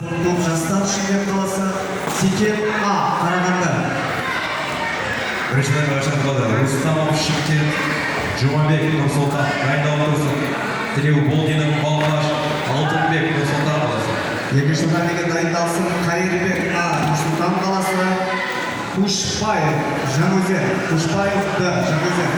Топ жастар Шымкент қаласы Секем А Қарағанды. Біріншіден Рашадқалы, Рустамов Шымкент, Жұмабек Нұрсұлтан, дайындалып тұрсын. Тілеу Болдинов Балқаш, Алтынбек Нұрсұлтан қаласы. Екінші таймеге дайындалсын Қайырбек А Нұрсұлтан қаласы, Кушпаев Жаңөзен, Кушпаев Д Жаңөзен.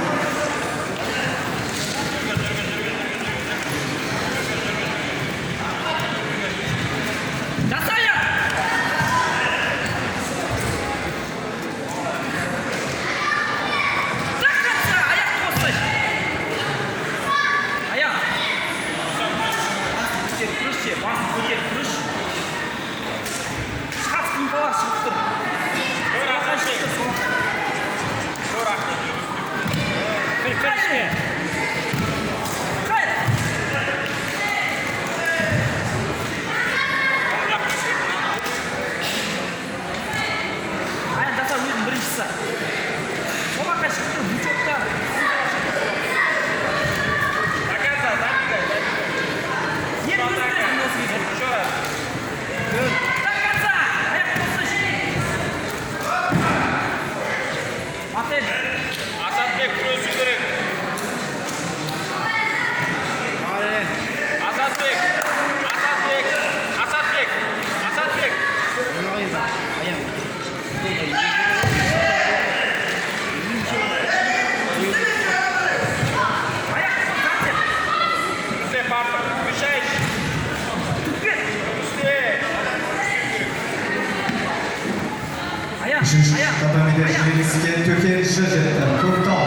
Үшінші татамиде жеңіске төкенші жетті. Көктал,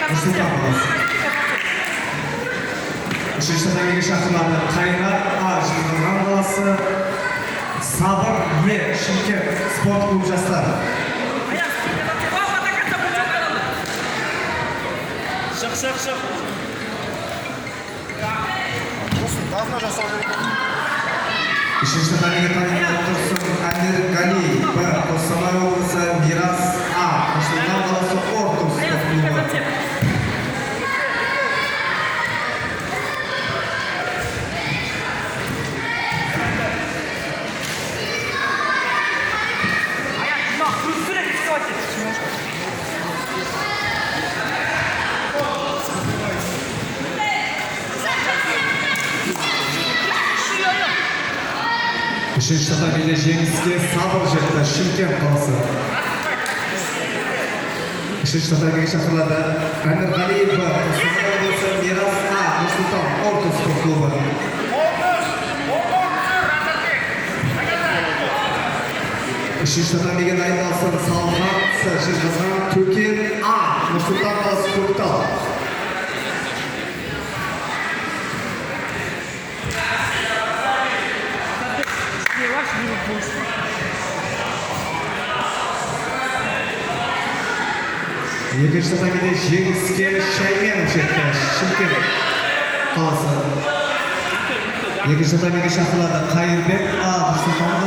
Нұрсұлтан қаласы. Үшінші татамиге шақырылады Қайрат А Жезқазған қаласы, Сабыр Е Шымкент спорт клуб жастар. Шық. Үшінші татамиге дайындалып тұрсын Әмір Галиев Б Қостанай облысы, Мирас А Нұрсұлтан қаласы Ортус спорт клубы. Үшінші татамиде жеңіске Сабыр жетті. Шымкент қаласы. Үшінші татамиге шақырылады Әмір Галиев Б Қостанай облысы, Мирас А Нұрсұлтан Ортус спорт клубы. Үшінші татамиге дайындалсын Салхан С Жезқазған, Төкен А Нұрсұлтан қаласы Көктал. Екінші татамиде жеңіске Шайменов жетті. Шымкент қаласы. Екінші татамиге шақырылады Қайырбек А Нұрсұлтан қаласы.